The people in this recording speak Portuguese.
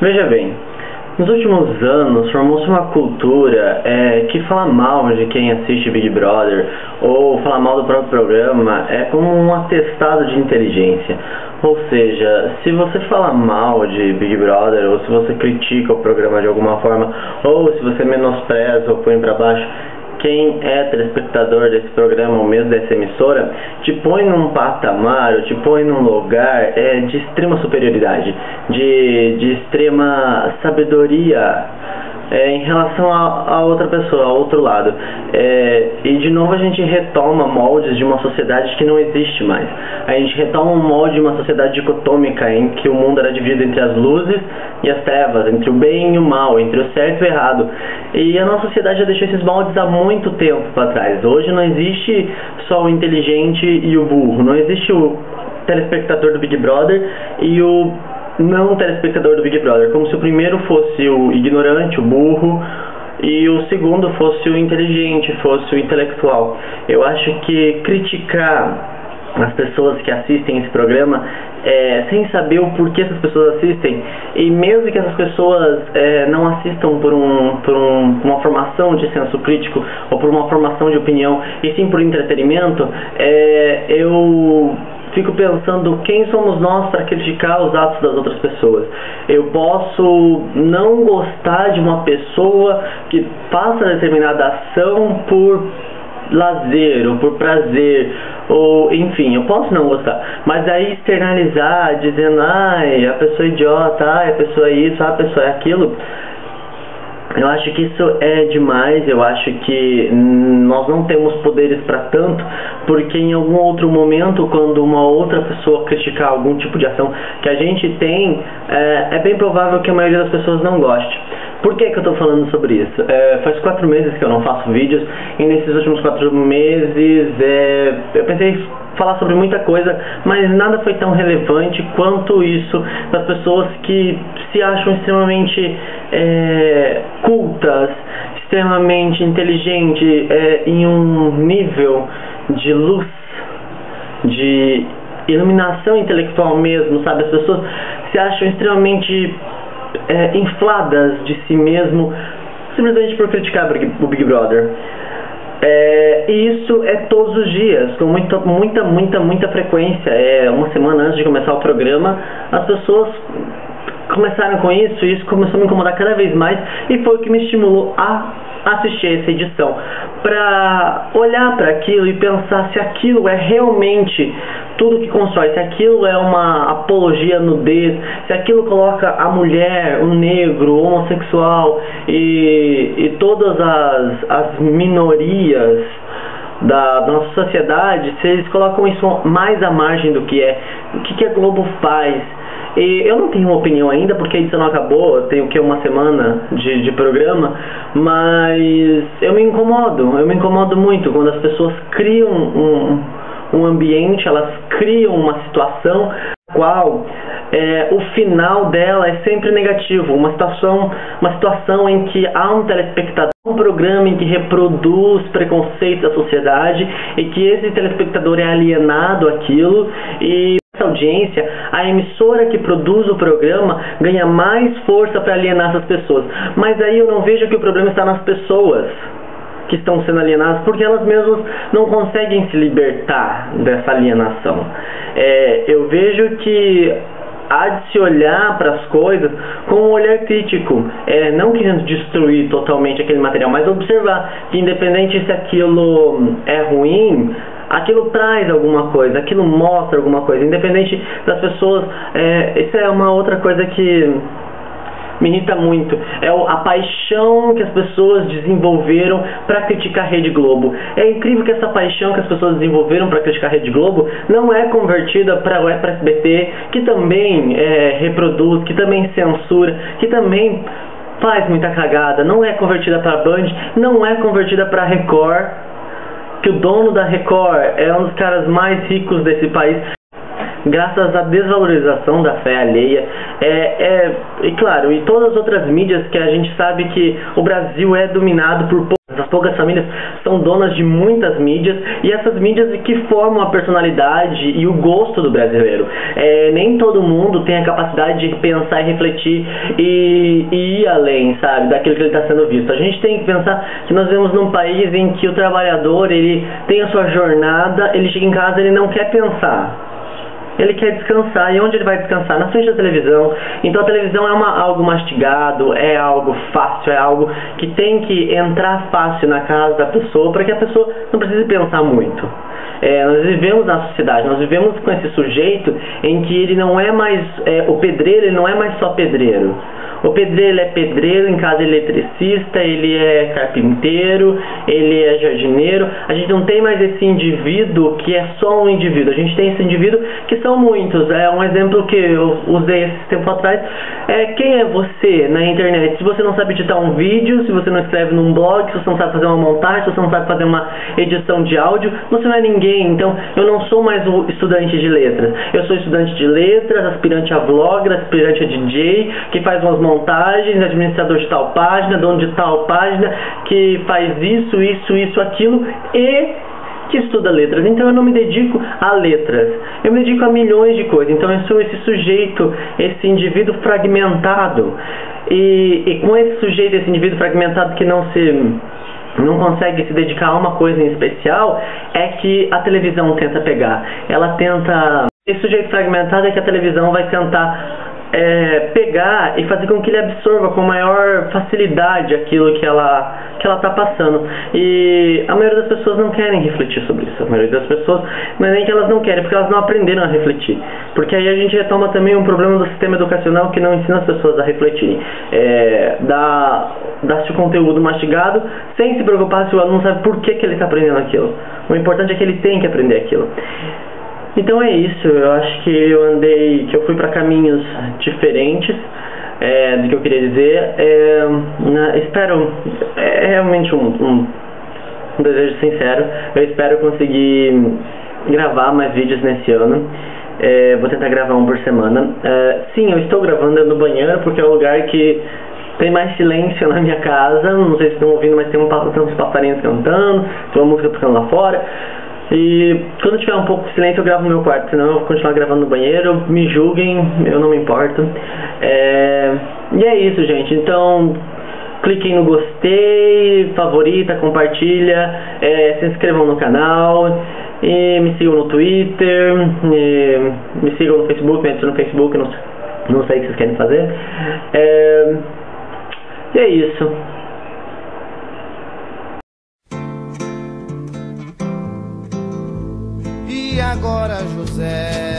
Veja bem, nos últimos anos formou-se uma cultura que falar mal de quem assiste Big Brother ou falar mal do próprio programa é como um atestado de inteligência. Ou seja, se você fala mal de Big Brother ou se você critica o programa de alguma forma ou se você menospreza ou põe pra baixo quem é telespectador desse programa ou mesmo dessa emissora, te põe num patamar, ou te põe num lugar de extrema superioridade, de extrema sabedoria em relação a outra pessoa, ao outro lado. E de novo a gente retoma moldes de uma sociedade que não existe mais. A gente retoma um molde de uma sociedade dicotômica em que o mundo era dividido entre as luzes e as trevas, entre o bem e o mal, entre o certo e o errado. E a nossa sociedade já deixou esses moldes há muito tempo para trás. Hoje não existe só o inteligente e o burro, não existe o telespectador do Big Brother e o não telespectador do Big Brother, como se o primeiro fosse o ignorante, o burro, e o segundo fosse o inteligente, fosse o intelectual. Eu acho que criticar as pessoas que assistem esse programa sem saber o porquê essas pessoas assistem, e mesmo que essas pessoas não assistam por uma formação de senso crítico ou por uma formação de opinião, e sim por entretenimento, eu fico pensando quem somos nós para criticar os atos das outras pessoas. Eu posso não gostar de uma pessoa que faça determinada ação por lazer ou por prazer, ou enfim, eu posso não gostar, mas aí externalizar dizendo, ai, a pessoa é idiota, ai, a pessoa é isso, a pessoa é aquilo, eu acho que isso é demais. Eu acho que nós não temos poderes para tanto, porque em algum outro momento, quando uma outra pessoa criticar algum tipo de ação que a gente tem, é bem provável que a maioria das pessoas não goste. Por que eu estou falando sobre isso? Faz 4 meses que eu não faço vídeos, e nesses últimos 4 meses eu pensei em falar sobre muita coisa, mas nada foi tão relevante quanto isso das pessoas que se acham extremamente cultas, extremamente inteligentes, em um nível de luz, de iluminação intelectual mesmo, sabe? As pessoas se acham extremamente infladas de si mesmo simplesmente por criticar o Big Brother. E isso é todos os dias, com muita frequência. Uma semana antes de começar o programa, as pessoas começaram com isso, e isso começou a me incomodar cada vez mais, e foi o que me estimulou a assistir essa edição, para olhar para aquilo e pensar se aquilo é realmente tudo que constrói, se aquilo é uma apologia à nudez, se aquilo coloca a mulher, o negro, o homossexual e todas as minorias da nossa sociedade, se eles colocam isso mais à margem do que é. O que a Globo faz? E eu não tenho uma opinião ainda, porque a edição não acabou, eu tenho uma semana de programa, mas eu me incomodo muito quando as pessoas criam um ambiente, elas criam uma situação na qual o final dela é sempre negativo, uma situação em que há um telespectador, um programa em que reproduz preconceitos da sociedade, e que esse telespectador é alienado àquilo, e essa audiência, a emissora que produz o programa ganha mais força para alienar essas pessoas. Mas aí eu não vejo que o problema está nas pessoas que estão sendo alienadas, porque elas mesmas não conseguem se libertar dessa alienação. Eu vejo que há de se olhar para as coisas com um olhar crítico, não querendo destruir totalmente aquele material, mas observar que, independente se aquilo é ruim, aquilo traz alguma coisa, aquilo mostra alguma coisa, independente das pessoas. Isso é uma outra coisa que me irrita muito, a paixão que as pessoas desenvolveram para criticar a Rede Globo. É incrível que essa paixão que as pessoas desenvolveram para criticar a Rede Globo não é convertida para o SBT, que também reproduz, que também censura, que também faz muita cagada. Não é convertida para a Band, não é convertida para a Record, que o dono da Record é um dos caras mais ricos desse país, graças à desvalorização da fé alheia, e claro, e todas as outras mídias que a gente sabe que o Brasil é dominado por poucas. poucas famílias são donas de muitas mídias, e essas mídias que formam a personalidade e o gosto do brasileiro. Nem todo mundo tem a capacidade de pensar e refletir e ir além, sabe, daquilo que ele está sendo visto. A gente tem que pensar que nós vivemos num país em que o trabalhador, ele tem a sua jornada, ele chega em casa, ele não quer pensar. Ele quer descansar. E onde ele vai descansar? Na frente da televisão. Então a televisão é algo mastigado, é algo fácil, é algo que tem que entrar fácil na casa da pessoa, para que a pessoa não precise pensar muito. Nós vivemos na sociedade, nós vivemos com esse sujeito em que ele não é mais o pedreiro, ele não é mais só pedreiro. O pedreiro é pedreiro, em casa ele é eletricista, ele é carpinteiro, ele é jardineiro. A gente não tem mais esse indivíduo que é só um indivíduo. A gente tem esse indivíduo que são muitos. Um exemplo que eu usei esse tempo atrás quem é você na internet. Se você não sabe editar um vídeo, se você não escreve num blog, se você não sabe fazer uma montagem, se você não sabe fazer uma edição de áudio, você não é ninguém. Então eu não sou mais o estudante de letras. Eu sou estudante de letras, aspirante a vlogger, aspirante a DJ, que faz umas montagens, administrador de tal página, dono de tal página, que faz isso, aquilo e que estuda letras. Então eu não me dedico a letras, eu me dedico a milhões de coisas. Então eu sou esse sujeito, esse indivíduo fragmentado, e com esse sujeito, esse indivíduo fragmentado que não consegue se dedicar a uma coisa em especial, é que a televisão tenta pegar. Ela tenta... Esse sujeito fragmentado é que a televisão vai tentar pegar e fazer com que ele absorva com maior facilidade aquilo que ela está passando. E a maioria das pessoas não querem refletir sobre isso. A maioria das pessoas, não é nem que elas não querem, porque elas não aprenderam a refletir. Porque aí a gente retoma também um problema do sistema educacional que não ensina as pessoas a refletirem. Dá-se o conteúdo mastigado sem se preocupar se o aluno sabe por que ele está aprendendo aquilo. O importante é que ele tem que aprender aquilo. Então é isso, eu acho que eu fui para caminhos diferentes do que eu queria dizer. Espero, é realmente um desejo sincero, eu espero conseguir gravar mais vídeos nesse ano. Vou tentar gravar um por semana. Sim, eu estou gravando no banheiro porque é o lugar que tem mais silêncio na minha casa. Não sei se estão ouvindo, mas tem uns passarinhos cantando, tem uma música tocando lá fora. E quando tiver um pouco de silêncio eu gravo no meu quarto, senão eu vou continuar gravando no banheiro. Me julguem, eu não me importo. E é isso, gente. Então cliquem no gostei, favorita, compartilha, se inscrevam no canal, e me sigam no Twitter, me sigam no Facebook, me adicionem no Facebook, não sei o que vocês querem fazer. E é isso. E agora, José,